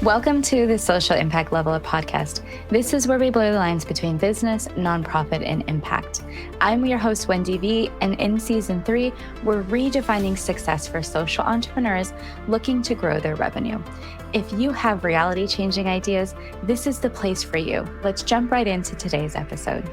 Welcome to the Social Impact Level Up podcast. This is where we blur the lines between business, nonprofit, and impact. I'm your host, Wendy V, and in season 3, we're redefining success for social entrepreneurs looking to grow their revenue. If you have reality-changing ideas, this is the place for you. Let's jump right into today's episode.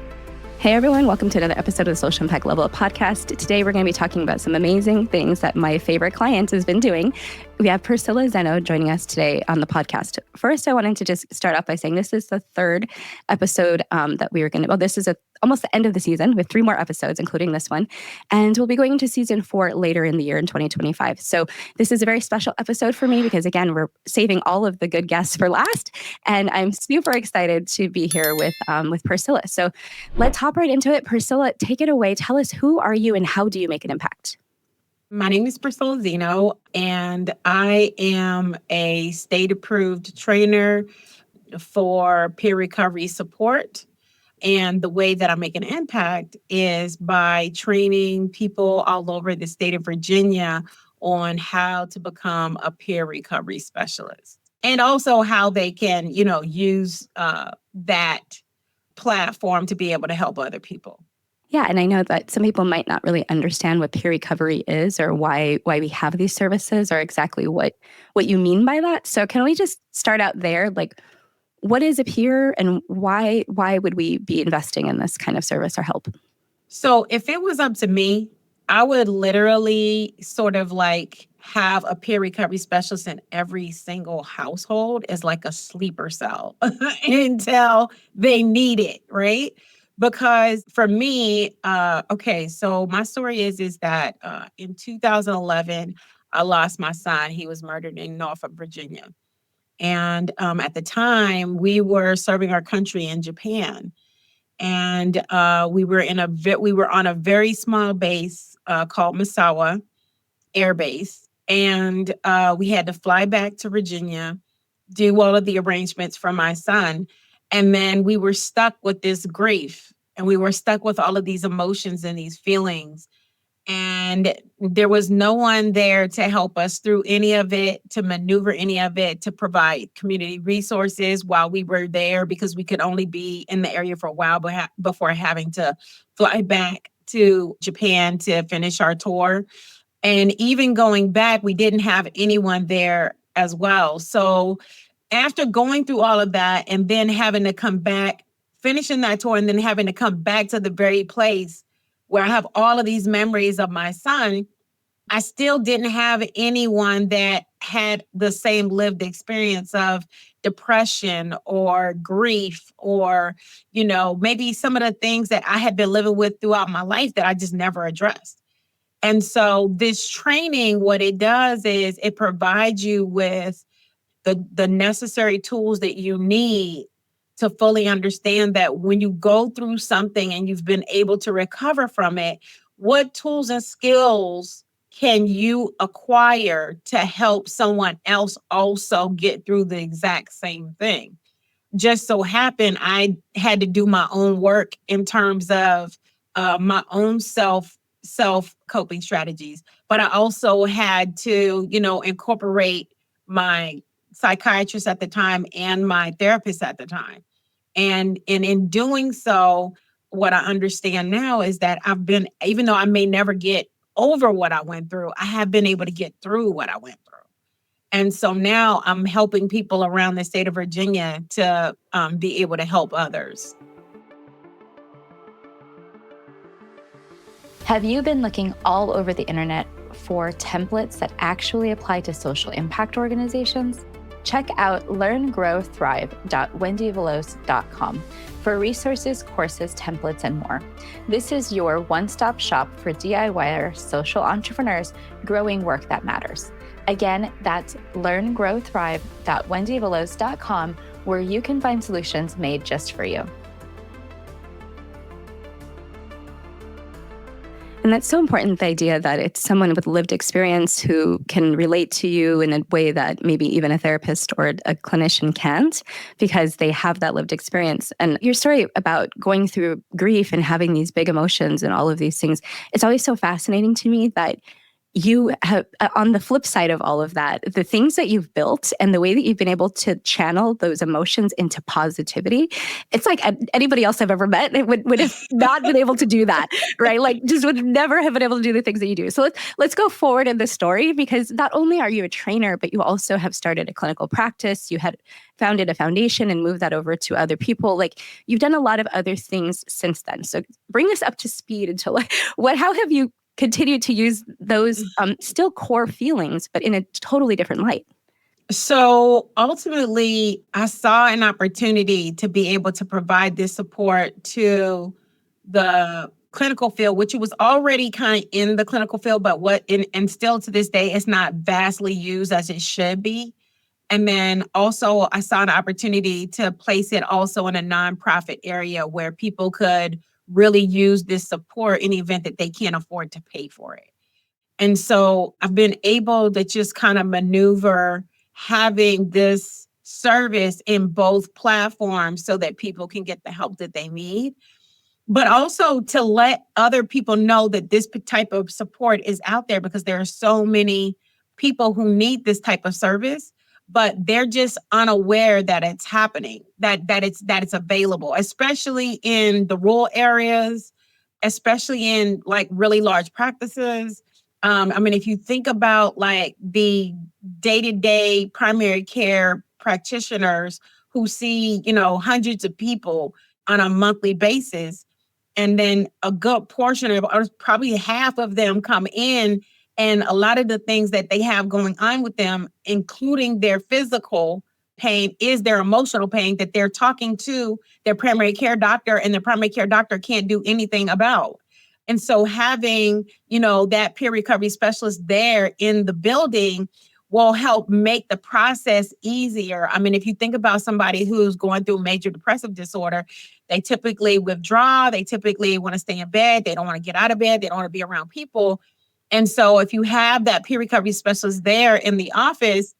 Hey everyone, welcome to another episode of the Social Impact Level Up podcast. Today we're going to be talking about some amazing things that my favorite client has been doing. We have PerCila Zeno joining us today on the podcast. First, I wanted to just start off by saying this is the third episode that we were going to, this is almost the end of the season with 3 more episodes, including this one. And we'll be going into season 4 later in the year in 2025. So this is a very special episode for me because, again, we're saving all of the good guests for last. And I'm super excited to be here with PerCilla. So let's hop right into it. PerCilla, take it away. Tell us, who are you and how do you make an impact? My name is PerCila Zeno, and I am a state-approved trainer for peer recovery support. And the way that I make an impact is by training people all over the state of Virginia on how to become a peer recovery specialist, and also how they can, use that platform to be able to help other people. Yeah, and I know that some people might not really understand what peer recovery is or why we have these services or exactly what you mean by that. So can we just start out there? Like, what is a peer and why would we be investing in this kind of service or help? So if it was up to me, I would literally sort of like have a peer recovery specialist in every single household as like a sleeper cell until they need it, right? Because for me, so my story is that in 2011, I lost my son. He was murdered in Norfolk, Virginia. And at the time, we were serving our country in Japan. And we were on a very small base called Misawa Air Base. And we had to fly back to Virginia, do all of the arrangements for my son. And then we were stuck with this grief, and we were stuck with all of these emotions and these feelings. And there was no one there to help us through any of it, to maneuver any of it, to provide community resources while we were there, because we could only be in the area for a while before having to fly back to Japan to finish our tour. And even going back, we didn't have anyone there as well. So after going through all of that and then having to come back, finishing that tour, and then having to come back to the very place where I have all of these memories of my son, I still didn't have anyone that had the same lived experience of depression or grief or, maybe some of the things that I had been living with throughout my life that I just never addressed. And so this training, what it does is it provides you with the necessary tools that you need to fully understand that when you go through something and you've been able to recover from it, what tools and skills can you acquire to help someone else also get through the exact same thing? Just so happened, I had to do my own work in terms of my own self coping strategies, but I also had to, incorporate my psychiatrist at the time and my therapist at the time. And in doing so, what I understand now is that even though I may never get over what I went through, I have been able to get through what I went through. And so now I'm helping people around the state of Virginia to be able to help others. Have you been looking all over the internet for templates that actually apply to social impact organizations? Check out learngrowthrive.wendyveloz.com for resources, courses, templates, and more. This is your one-stop shop for DIYer social entrepreneurs growing work that matters. Again, that's learngrowthrive.wendyveloz.com, where you can find solutions made just for you. And that's so important, the idea that it's someone with lived experience who can relate to you in a way that maybe even a therapist or a clinician can't, because they have that lived experience. And your story about going through grief and having these big emotions and all of these things, it's always so fascinating to me that you have, on the flip side of all of that, the things that you've built and the way that you've been able to channel those emotions into positivity, it's like anybody else I've ever met would have not been able to do that, right? Like just would never have been able to do the things that you do. So let's go forward in the story, because not only are you a trainer, but you also have started a clinical practice. You had founded a foundation and moved that over to other people. Like you've done a lot of other things since then. So bring us up to speed into like, how have you continue to use those still core feelings, but in a totally different light? So ultimately, I saw an opportunity to be able to provide this support to the clinical field, which it was already kind of in the clinical field, but and still to this day, it's not vastly used as it should be. And then also, I saw an opportunity to place it also in a nonprofit area where people could really use this support in the event that they can't afford to pay for it. And so I've been able to just kind of maneuver having this service in both platforms so that people can get the help that they need, but also to let other people know that this type of support is out there, because there are so many people who need this type of service, but they're just unaware that it's happening, that it's available, especially in the rural areas, especially in like really large practices. I mean, if you think about like the day-to-day primary care practitioners who see, hundreds of people on a monthly basis, and then a good portion of, or probably half of them come in, and a lot of the things that they have going on with them, including their physical pain, is their emotional pain that they're talking to their primary care doctor, and the primary care doctor can't do anything about. And so having, that peer recovery specialist there in the building will help make the process easier. I mean, if you think about somebody who's going through major depressive disorder, they typically withdraw. They typically want to stay in bed. They don't want to get out of bed. They don't want to be around people. And so if you have that peer recovery specialist there in the office,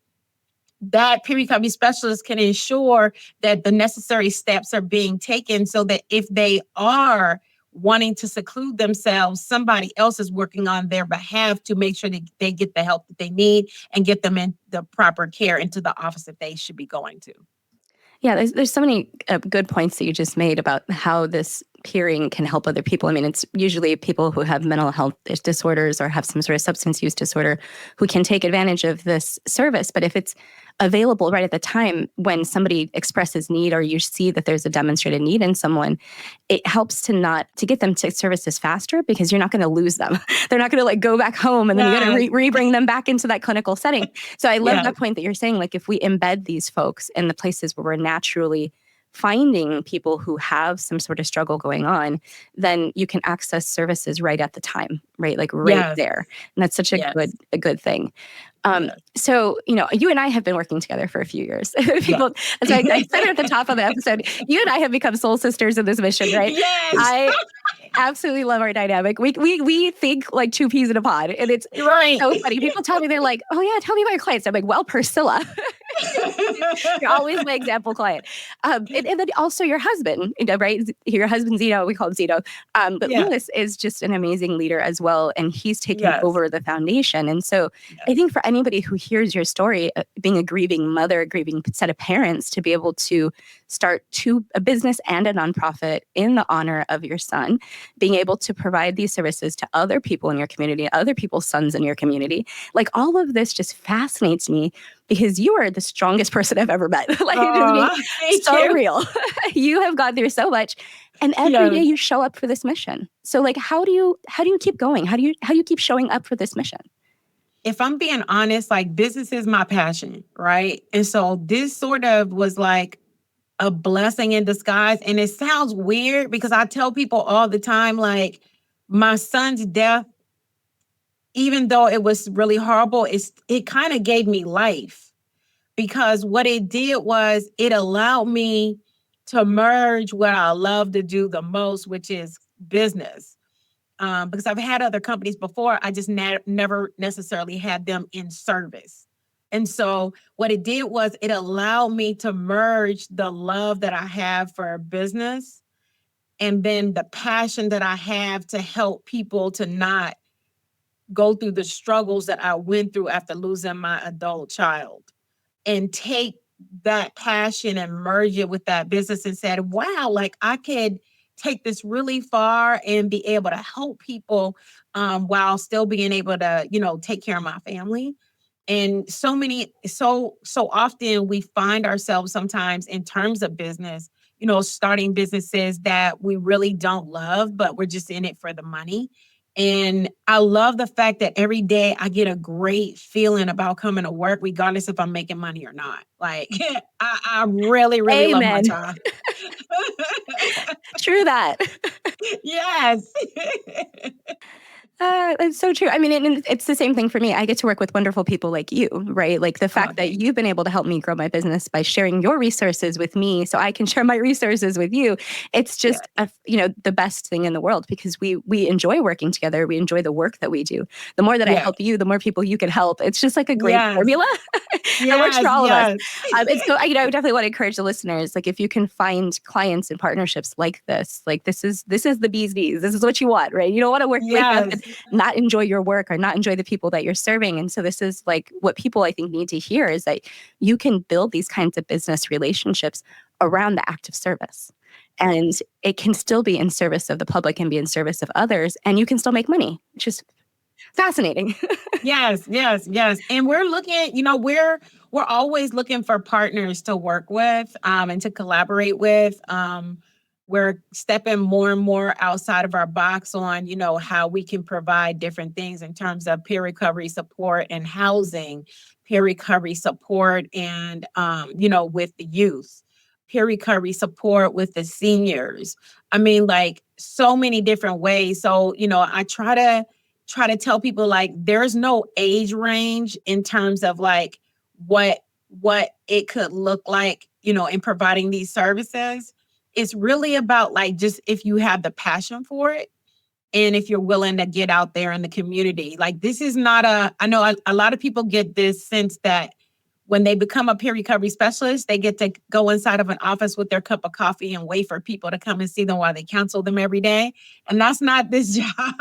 that peer recovery specialist can ensure that the necessary steps are being taken so that if they are wanting to seclude themselves, somebody else is working on their behalf to make sure that they get the help that they need and get them in the proper care into the office that they should be going to. Yeah, there's so many good points that you just made about how this peering can help other people. I mean, it's usually people who have mental health disorders or have some sort of substance use disorder who can take advantage of this service. But if it's available right at the time when somebody expresses need, or you see that there's a demonstrated need in someone, it helps to get them to services faster, because you're not going to lose them. They're not going to like go back home and then you got to re-bring them back into that clinical setting. So I love that point that you're saying, like if we embed these folks in the places where we're naturally finding people who have some sort of struggle going on, then you can access services right at the time, right? Like right there. And that's such a good thing. So, you and I have been working together for a few years. People, as I said at the top of the episode, you and I have become soul sisters in this mission, right? Yes. I absolutely love our dynamic. We think like two peas in a pod, and it's so funny. People tell me, they're like, "Oh yeah, tell me about your clients." I'm like, "Well, PerCilla." You're always my example client. And then also your husband, right? Your husband, Zeno, we call him Zeno. But Lewis is just an amazing leader as well. And he's taking over the foundation. And so I think for anybody who hears your story, being a grieving mother, a grieving set of parents, to be able to start a business and a nonprofit in the honor of your son, being able to provide these services to other people in your community, other people's sons in your community, like all of this just fascinates me, because you are the strongest person I've ever met. Like, it's so real. You have gone through so much, and every day you show up for this mission. So, like, how do you keep going? How do you keep showing up for this mission? If I'm being honest, like business is my passion, right? And so this sort of was like a blessing in disguise. And it sounds weird because I tell people all the time, like my son's death, even though it was really horrible, it kind of gave me life, because what it did was it allowed me to merge what I love to do the most, which is business. Because I've had other companies before, I just never necessarily had them in service. And so what it did was it allowed me to merge the love that I have for business and then the passion that I have to help people to not go through the struggles that I went through after losing my adult child and take that passion and merge it with that business and said, wow, like I could take this really far and be able to help people while still being able to, take care of my family. And so often we find ourselves sometimes in terms of business, starting businesses that we really don't love, but we're just in it for the money. And I love the fact that every day I get a great feeling about coming to work, regardless if I'm making money or not. Like I really, really love my Amen. job. True that. Yes. It's so true. I mean, and it's the same thing for me. I get to work with wonderful people like you, right? Like the Oh, fact that thank you've been able to help me grow my business by sharing your resources with me so I can share my resources with you. It's you. just, the best thing in the world because we enjoy working together. We enjoy the work that we do. The more that I Yeah. help you, the more people you can help. It's just like a great Yes. formula that works for Yes. all of us. Yes. And so, I definitely want to encourage the listeners, like if you can find clients and partnerships like this is the bee's knees. This is what you want, right? You don't want to wake up and Yes. not enjoy your work or not enjoy the people that you're serving. And so this is like what people I think need to hear is that you can build these kinds of business relationships around the act of service. And it can still be in service of the public and be in service of others. And you can still make money, which is fascinating. Yes, yes, yes. And we're looking, we're always looking for partners to work with and to collaborate with. We're stepping more and more outside of our box on, how we can provide different things in terms of peer recovery support and housing, peer recovery support and with the youth, peer recovery support with the seniors. I mean, like so many different ways. So, I try to tell people like there's no age range in terms of like what it could look like, in providing these services. It's really about like just if you have the passion for it and if you're willing to get out there in the community. Like this is not I know a lot of people get this sense that when they become a peer recovery specialist, they get to go inside of an office with their cup of coffee and wait for people to come and see them while they counsel them every day. And that's not this job.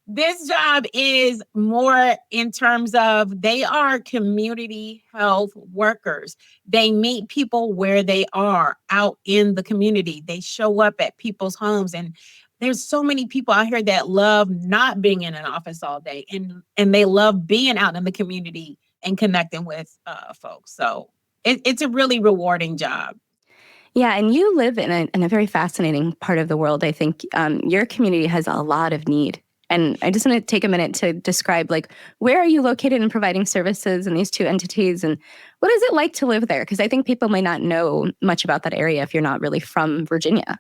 This job is more in terms of they are community health workers. They meet people where they are out in the community. They show up at people's homes. And there's so many people out here that love not being in an office all day and they love being out in the community and connecting with folks. So it's a really rewarding job. Yeah, and you live in a very fascinating part of the world. I think your community has a lot of need. And I just want to take a minute to describe, like, where are you located in providing services in these two entities? And what is it like to live there? Because I think people may not know much about that area if you're not really from Virginia.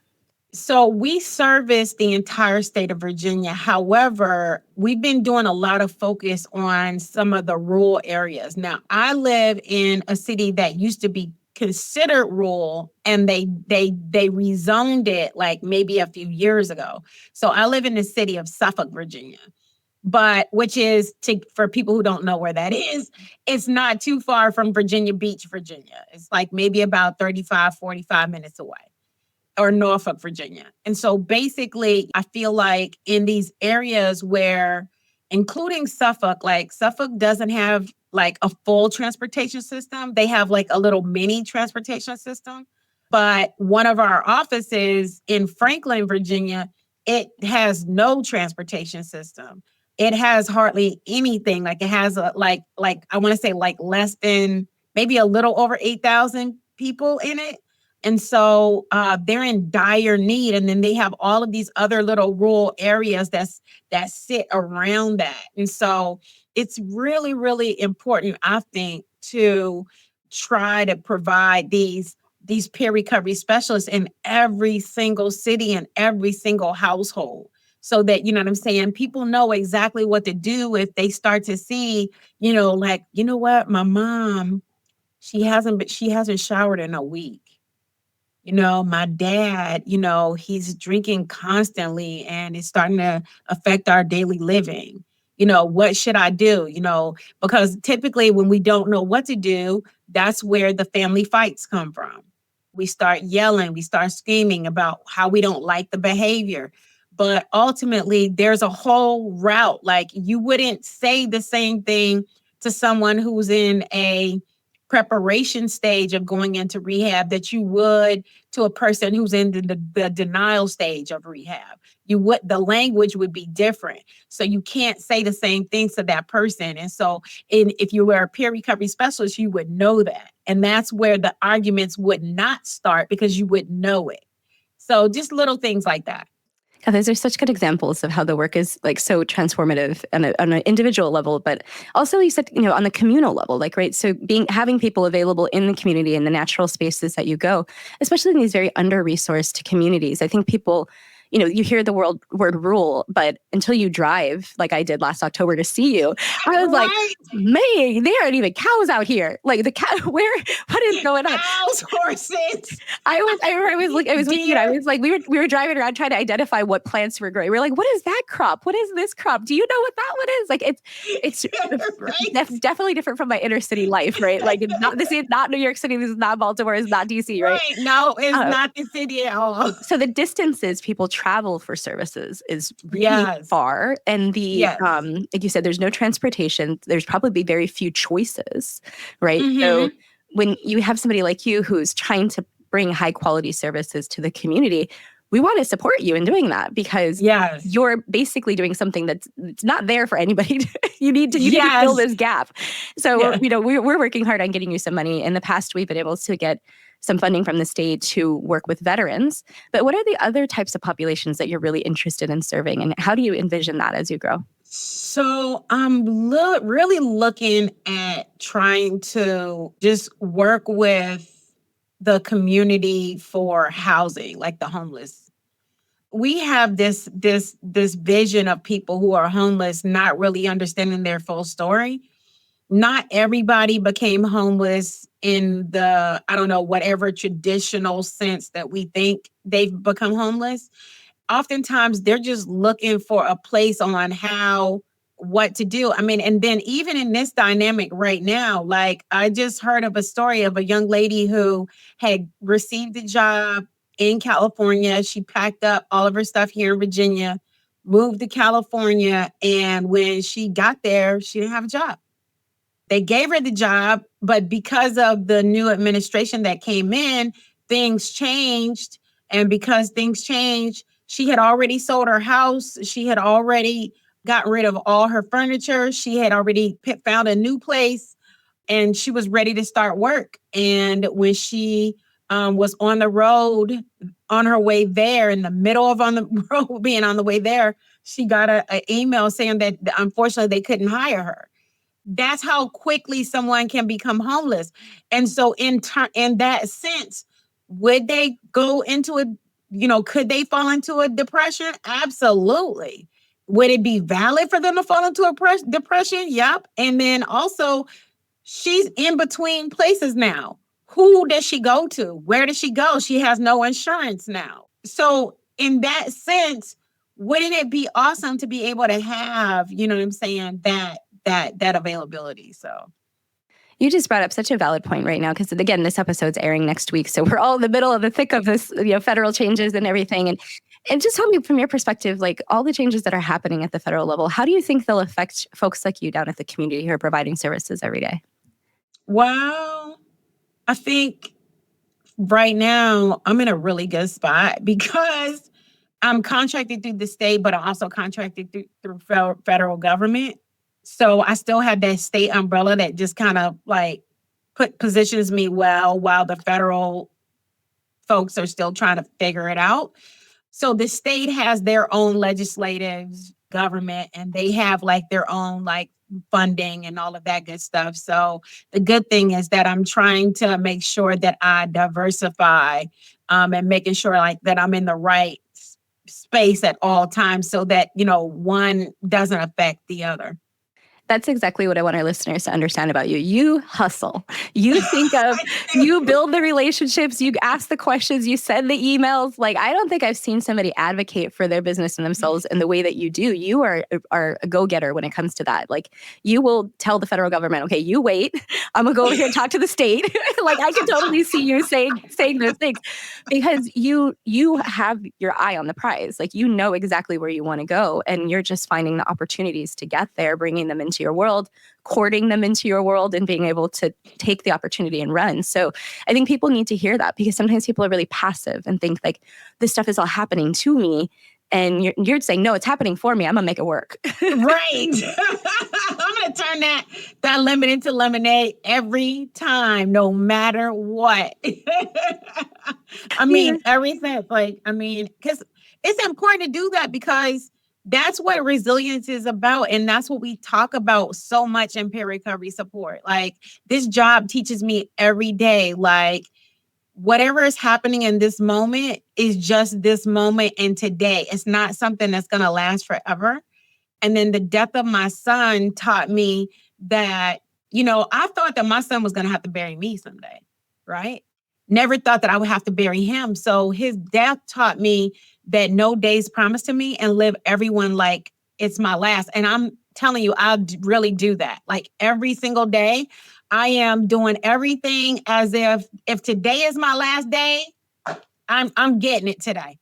So we service the entire state of Virginia. However, we've been doing a lot of focus on some of the rural areas. Now, I live in a city that used to be considered rural and they rezoned it like maybe a few years ago. So I live in the city of Suffolk, Virginia. But which is for people who don't know where that is, it's not too far from Virginia Beach, Virginia. It's like maybe about 35, 45 minutes away or Norfolk, Virginia. And so basically, I feel like in these areas where, including Suffolk, like Suffolk doesn't have like a full transportation system. They have like a little mini transportation system. But one of our offices in Franklin, Virginia, it has no transportation system. It has hardly anything. Like it has like I want to say like less than maybe a little over 8,000 people in it. And so they're in dire need. And then they have all of these other little rural areas that sit around that. And so it's really, really important, I think, to try to provide these peer recovery specialists in every single city and every single household. So that, you know what I'm saying? People know exactly what to do if they start to see, like, you know what, my mom, she hasn't showered in a week. My dad, he's drinking constantly and it's starting to affect our daily living. What should I do? Because typically when we don't know what to do, that's where the family fights come from. We start yelling, we start screaming about how we don't like the behavior. But ultimately, there's a whole route. Like you wouldn't say the same thing to someone who's in a preparation stage of going into rehab that you would to a person who's in the denial stage of rehab. The language would be different. So you can't say the same things to that person. And so if you were a peer recovery specialist, you would know that. And that's where the arguments would not start because you would know it. So just little things like that. Yeah, those are such good examples of how the work is like so transformative on an individual level, but also you said, on the communal level, like, right. So having people available in the community in the natural spaces that you go, especially in these very under-resourced communities. I think people, you hear the word rural, but until you drive, like I did last October to see you, I was like, man, there aren't even cows out here. Like the cow, what is going on? Cows, horses. I was with you. I was like, we were driving around trying to identify what plants were growing. We were like, what is that crop? What is this crop? Do you know what that one is? Like it's Right. definitely different from my inner city life, right? Like this is not New York City, this is not Baltimore, it's not DC, right? No, it's not the city at all. So the distances people travel for services is really far. And like you said, there's no transportation. There's probably very few choices, right? Mm-hmm. So when you have somebody like you who's trying to bring high quality services to the community, we want to support you in doing that because you're basically doing something that's not there for anybody. You need to fill this gap. So we're working hard on getting you some money. In the past, we've been able to get some funding from the state to work with veterans. But what are the other types of populations that you're really interested in serving? And how do you envision that as you grow? So I'm really looking at trying to just work with the community for housing, like the homeless. We have this vision of people who are homeless, not really understanding their full story. Not everybody became homeless in the, whatever traditional sense that we think they've become homeless. Oftentimes they're just looking for a place on what to do. I mean, and then even in this dynamic right now, like I just heard of a story of a young lady who had received a job in California. She packed up all of her stuff here in Virginia, moved to California. And when she got there, she didn't have a job. They gave her the job, but because of the new administration that came in, things changed. And because things changed, she had already sold her house. She had already gotten rid of all her furniture. She had already found a new place and she was ready to start work. And when she was on the road, on her way there, in the middle of on the road, being on the way there, she got an email saying that unfortunately they couldn't hire her. That's how quickly someone can become homeless. And so in that sense, would they go into could they fall into a depression? Absolutely. Would it be valid for them to fall into a depression? Yep. And then also, she's in between places now. Who does she go to? Where does she go? She has no insurance now. So in that sense, wouldn't it be awesome to be able to have, that availability? So you just brought up such a valid point right now, because again, this episode's airing next week. So we're all in the middle of the thick of this, federal changes and everything. And just tell me from your perspective, like all the changes that are happening at the federal level, how do you think they'll affect folks like you down at the community who are providing services every day? Well, I think right now I'm in a really good spot because I'm contracted through the state, but I'm also contracted through federal government. So I still have that state umbrella that just kind of like positions me well while the federal folks are still trying to figure it out. So the state has their own legislative government and they have like their own like funding and all of that good stuff. So the good thing is that I'm trying to make sure that I diversify and making sure like that I'm in the right space at all times so that, one doesn't affect the other. That's exactly what I want our listeners to understand about you. You hustle. You think of, you build the relationships, you ask the questions, you send the emails. Like, I don't think I've seen somebody advocate for their business and themselves in the way that you do. You are a go-getter when it comes to that. Like, you will tell the federal government, okay, you wait. I'm gonna go over here and talk to the state. Like, I can totally see you saying those things because you have your eye on the prize. Like, you know exactly where you want to go, and you're just finding the opportunities to get there, bringing them into your world, courting them into your world, and being able to take the opportunity and run. So I think people need to hear that, because sometimes people are really passive and think like this stuff is all happening to me. And you're saying, no, it's happening for me. I'm gonna make it work. Right. I'm gonna turn that lemon into lemonade every time, no matter what. I mean, everything. Because it's important to do that, because that's what resilience is about. And that's what we talk about so much in peer recovery support. Like, this job teaches me every day, like, whatever is happening in this moment is just this moment and today. It's not something that's going to last forever. And then the death of my son taught me that, I thought that my son was going to have to bury me someday, right? Never thought that I would have to bury him. So his death taught me that no day's promised to me, and live everyone like it's my last. And I'm telling you, I'll really do that. Like, every single day, I am doing everything as if today is my last day, I'm getting it today.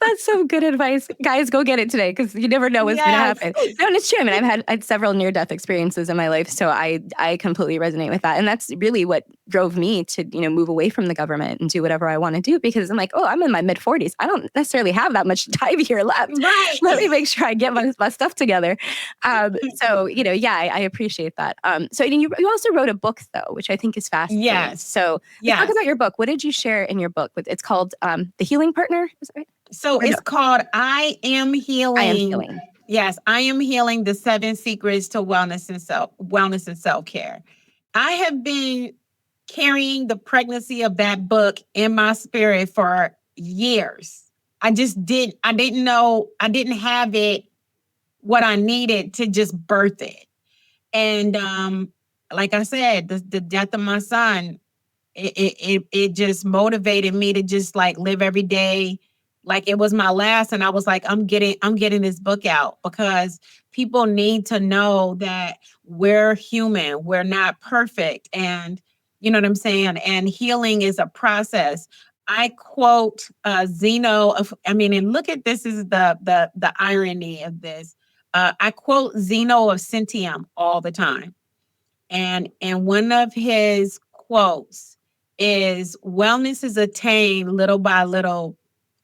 That's some good advice. Guys, go get it today, because you never know what's going to happen. No, and it's true. I mean, I've had several near-death experiences in my life, so I completely resonate with that. And that's really what drove me to, move away from the government and do whatever I want to do, because I'm like, oh, I'm in my mid-40s. I don't necessarily have that much time here left. Right. Let me make sure I get my stuff together. So, I appreciate that. So you also wrote a book, though, which I think is fascinating. Yes. So talk about your book. What did you share in your book? It's called The Healing Partner, is that right? So it's called I Am Healing. I Am Healing. Yes, I Am Healing: The 7 Secrets to Wellness and Self-Care. I have been carrying the pregnancy of that book in my spirit for years. I didn't know, I didn't have it, what I needed to just birth it. And like I said, the death of my son, it just motivated me to just like live every day like it was my last. And I was like, I'm getting this book out, because people need to know that we're human. We're not perfect. And you know what I'm saying? And healing is a process. I quote Zeno and look at this, is the irony of this. I quote Zeno of Centium all the time. And one of his quotes is, wellness is attained little by little,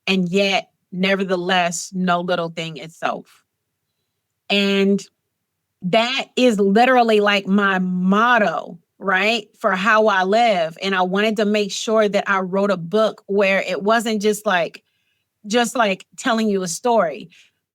and yet, nevertheless, no little thing itself. And that is literally like my motto, right, for how I live. And I wanted to make sure that I wrote a book where it wasn't just like telling you a story.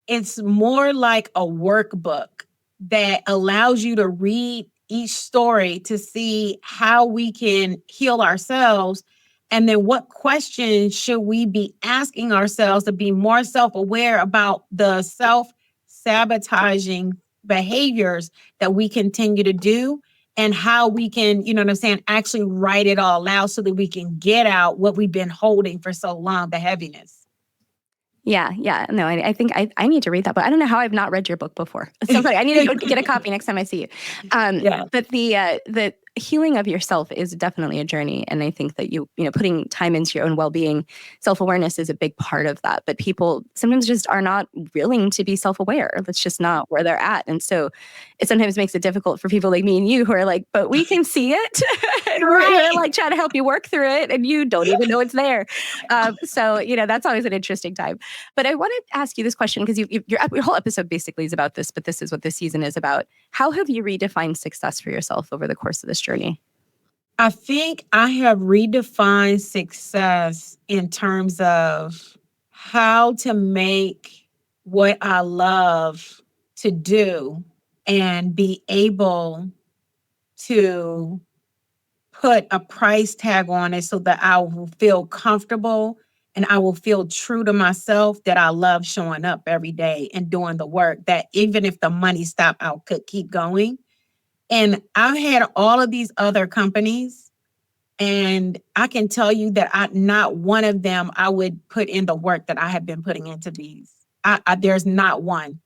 It's more like a workbook that allows you to read each story to see how we can heal ourselves. And then what questions should we be asking ourselves to be more self-aware about the self-sabotaging behaviors that we continue to do, and how we can, actually write it all out so that we can get out what we've been holding for so long, the heaviness. Yeah. No, I think I need to read that, but I don't know how I've not read your book before. So I need to get a copy next time I see you. But the healing of yourself is definitely a journey, and I think that putting time into your own well-being, self-awareness is a big part of that. But people sometimes just are not willing to be self-aware. That's just not where they're at, and so it sometimes makes it difficult for people like me and you who are like, but we can see it, and we're like trying to help you work through it, and you don't even know it's there. So that's always an interesting time. But I want to ask you this question, because your whole episode basically is about this, but this is what this season is about. How have you redefined success for yourself over the course of this journey? I think I have redefined success in terms of how to make what I love to do and be able to put a price tag on it so that I will feel comfortable and I will feel true to myself that I love showing up every day and doing the work, that even if the money stopped, I could keep going. And I've had all of these other companies, and I can tell you that not one of them I would put in the work that I have been putting into these. There's not one.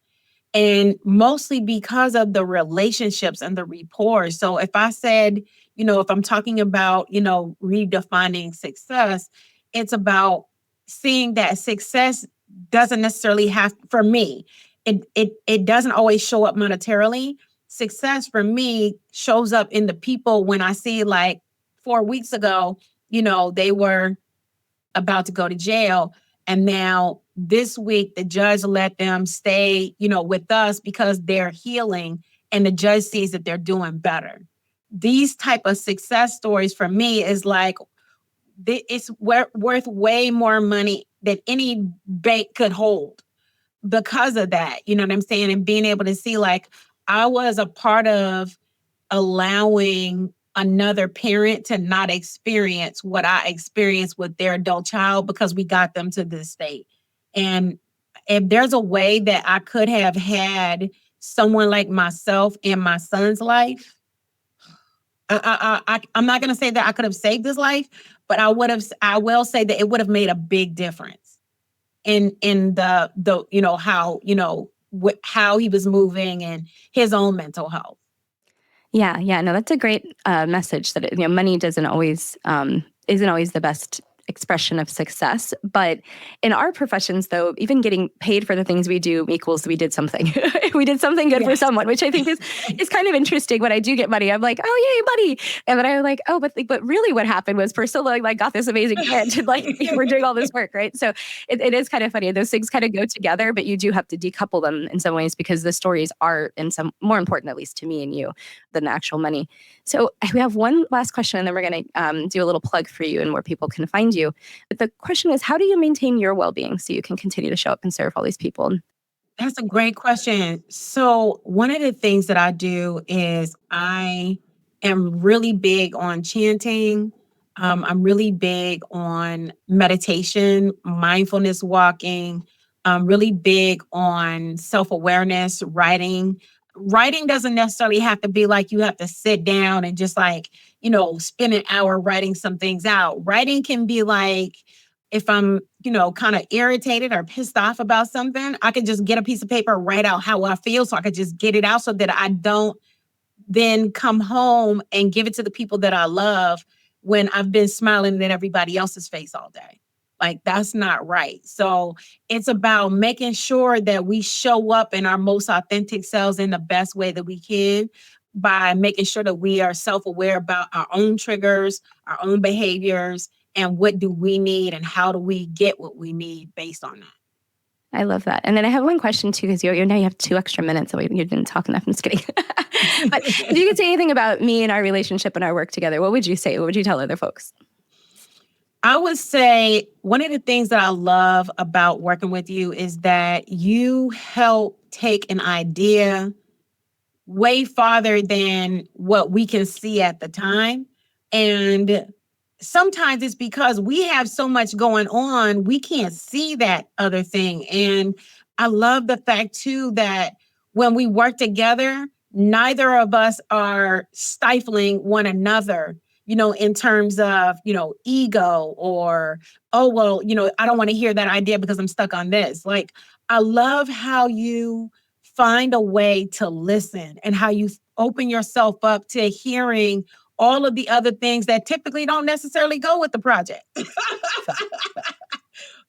And mostly because of the relationships and the rapport. So if I said, if I'm talking about, redefining success, it's about seeing that success doesn't necessarily have, for me, it doesn't always show up monetarily. Success for me shows up in the people. When I see, like 4 weeks ago, they were about to go to jail. And now this week, the judge let them stay, with us because they're healing, and the judge sees that they're doing better. These type of success stories for me is like, it's worth way more money than any bank could hold because of that. You know what I'm saying? And being able to see, like, I was a part of allowing another parent to not experience what I experienced with their adult child because we got them to this state. And if there's a way that I could have had someone like myself in my son's life, I'm not going to say that I could have saved his life, but I will say that it would have made a big difference in the how he was moving and his own mental health. Yeah, no, that's a great message. That money isn't always the best expression of success. But in our professions, though, even getting paid for the things we do equals we did something. We did something good for someone, which I think is kind of interesting. When I do get money, I'm like, oh, yay, money. And then I'm like, oh, but really what happened was PerCilla got this amazing grant, and we're doing all this work, right? So it is kind of funny. Those things kind of go together, but you do have to decouple them in some ways, because the stories are more important, at least to me and you, than the actual money. So we have one last question, and then we're going to do a little plug for you and where people can find you. But the question is, how do you maintain your well-being so you can continue to show up and serve all these people? That's a great question. So one of the things that I do is I am really big on chanting. I'm really big on meditation, mindfulness walking. I'm really big on self-awareness, writing. Writing doesn't necessarily have to be like you have to sit down and just spend an hour writing some things out. Writing can be like, if I'm, kind of irritated or pissed off about something, I could just get a piece of paper, write out how I feel, so I could just get it out, so that I don't then come home and give it to the people that I love when I've been smiling in everybody else's face all day. Like, that's not right. So it's about making sure that we show up in our most authentic selves in the best way that we can, by making sure that we are self-aware about our own triggers, our own behaviors, and what do we need and how do we get what we need based on that. I love that. And then I have one question too, because now you have 2 extra minutes, so you didn't talk enough. I'm just kidding. But if you could say anything about me and our relationship and our work together, what would you say? What would you tell other folks? I would say one of the things that I love about working with you is that you help take an idea way farther than what we can see at the time. And sometimes it's because we have so much going on, we can't see that other thing. And I love the fact too that when we work together, neither of us are stifling one another, in terms of, ego or, oh, well, I don't want to hear that idea because I'm stuck on this. Like, I love how you find a way to listen and how you open yourself up to hearing all of the other things that typically don't necessarily go with the project.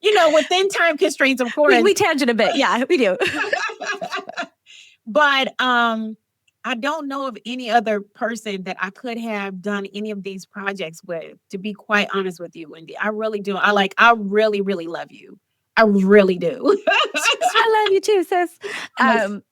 Within time constraints, of course. We tangent a bit. Yeah, we do. But I don't know of any other person that I could have done any of these projects with, to be quite honest with you, Wendy. I really do. I really, really love you. I really do. I love you too, sis.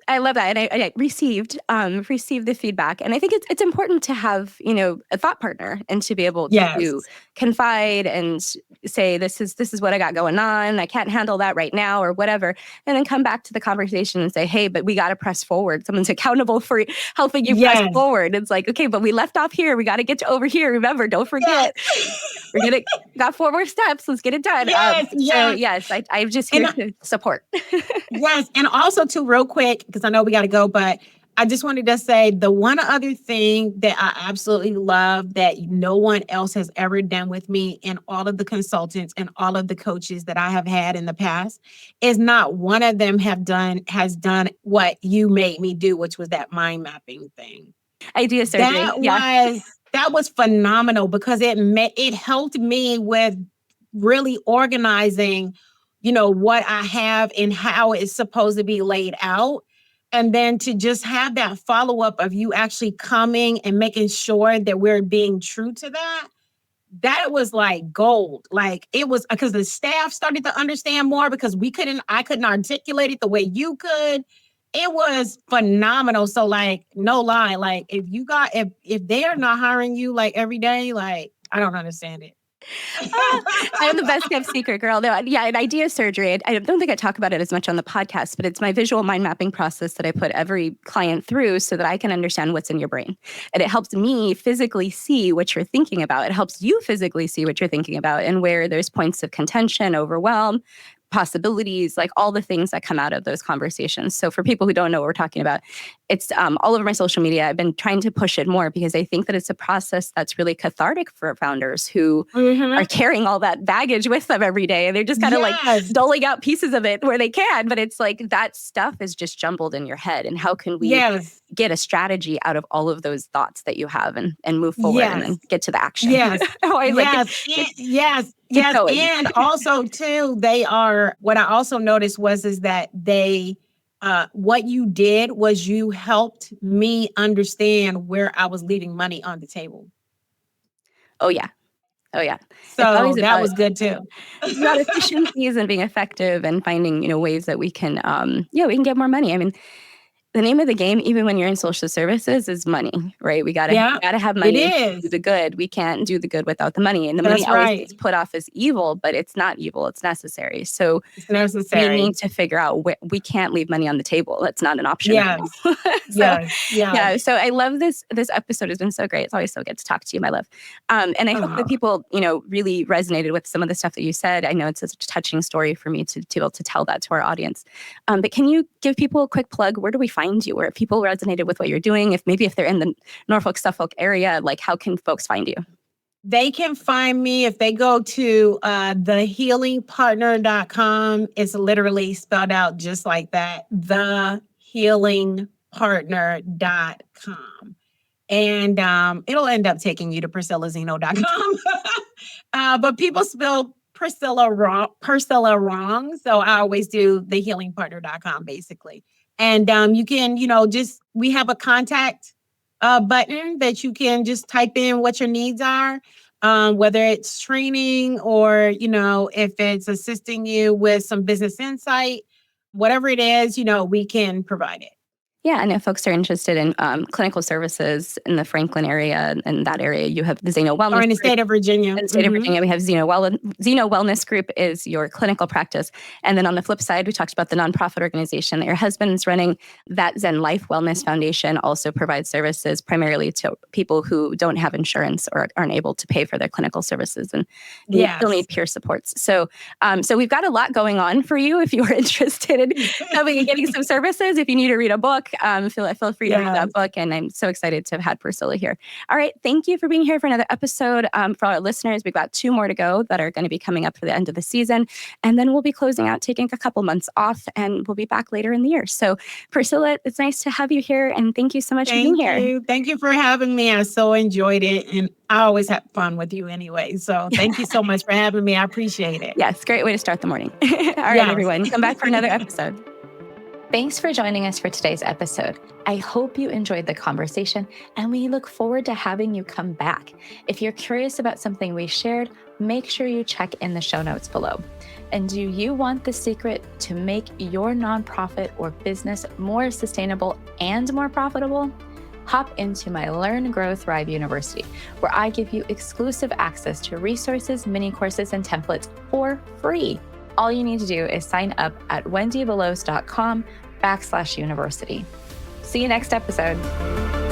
I love that. And I received the feedback. And I think it's important to have, a thought partner and to be able to Yes. confide and say, this is what I got going on. I can't handle that right now or whatever. And then come back to the conversation and say, hey, but we got to press forward. Someone's accountable for helping you press Yes. forward. It's like, okay, but we left off here. We got to get to over here. Remember, don't forget. Yes. Got 4 more steps. Let's get it done. Yes. So Yes. yes, I'm just here to support. Yes. And also too, real quick, because I know we got to go, but I just wanted to say the one other thing that I absolutely love that no one else has ever done with me, and all of the consultants and all of the coaches that I have had in the past, is not one of them has done what you made me do, which was that mind mapping thing. Idea surgery. That was phenomenal, because it helped me with really organizing, what I have and how it's supposed to be laid out. And then to just have that follow-up of you actually coming and making sure that we're being true to that was like gold. Like, it was because the staff started to understand more, because I couldn't articulate it the way you could. It was phenomenal. So, like, no lie, like, if they are not hiring you like every day, like, I don't understand it. I am the best kept secret, girl. No, yeah, an idea surgery. I don't think I talk about it as much on the podcast, but it's my visual mind mapping process that I put every client through so that I can understand what's in your brain. And it helps me physically see what you're thinking about. It helps you physically see what you're thinking about and where there's points of contention, overwhelm, possibilities, like all the things that come out of those conversations. So for people who don't know what we're talking about, it's all over my social media. I've been trying to push it more because I think that it's a process that's really cathartic for founders who are carrying all that baggage with them every day. And they're just kind of like doling out pieces of it where they can. But it's like that stuff is just jumbled in your head. And how can we get a strategy out of all of those thoughts that you have and move forward and then get to the action? Yes. Yes. And also too, what I also noticed is that what you did was you helped me understand where I was leaving money on the table. Oh yeah. So that was good too. About efficiencies and being effective and finding, ways that we can, we can get more money. I mean, the name of the game, even when you're in social services, is money, right? We gotta have money to do the good. We can't do the good without the money. And the money always gets put off as evil, but it's not evil. It's necessary. So we need to figure out we can't leave money on the table. That's not an option. So I love this episode. Has been so great. It's always so good to talk to you, my love. And I hope that people, really resonated with some of the stuff that you said. I know it's such a touching story for me to be able to tell that to our audience. But can you give people a quick plug? Where do we find you, or if people resonated with what you're doing, if they're in the Norfolk, Suffolk area, like how can folks find you? They can find me if they go to thehealingpartner.com. It's literally spelled out just like that, thehealingpartner.com. And it'll end up taking you to PerCillaZeno.com. But people spell PerCilla wrong. So I always do thehealingpartner.com basically. And you can, we have a contact button that you can just type in what your needs are, whether it's training or, if it's assisting you with some business insight, whatever it is, we can provide it. Yeah, and if folks are interested in clinical services in the Franklin area and that area, you have the Zeno Wellness Or in the state of Virginia. In the state of Virginia, we have Zeno Wellness Group is your clinical practice. And then on the flip side, we talked about the nonprofit organization that your husband's running. That Zen Life Wellness Foundation also provides services primarily to people who don't have insurance or aren't able to pay for their clinical services and still need peer supports. So we've got a lot going on for you if you are interested in coming and getting some services. If you need to read a book, feel free to read that book. And I'm so excited to have had PerCilla here. All right. Thank you for being here for another episode. For our listeners, we've got 2 more to go that are going to be coming up for the end of the season. And then we'll be closing out, taking a couple months off, and we'll be back later in the year. So PerCilla, it's nice to have you here. And thank you so much for being here. Thank you for having me. I so enjoyed it. And I always have fun with you anyway. So thank you so much for having me. I appreciate it. Yes. Great way to start the morning. All right, everyone. Come back for another episode. Thanks for joining us for today's episode. I hope you enjoyed the conversation, and we look forward to having you come back. If you're curious about something we shared, make sure you check in the show notes below. And do you want the secret to make your nonprofit or business more sustainable and more profitable? Hop into my Learn, Grow, Thrive University, where I give you exclusive access to resources, mini courses, and templates for free. All you need to do is sign up at wendybelos.com/university. See you next episode.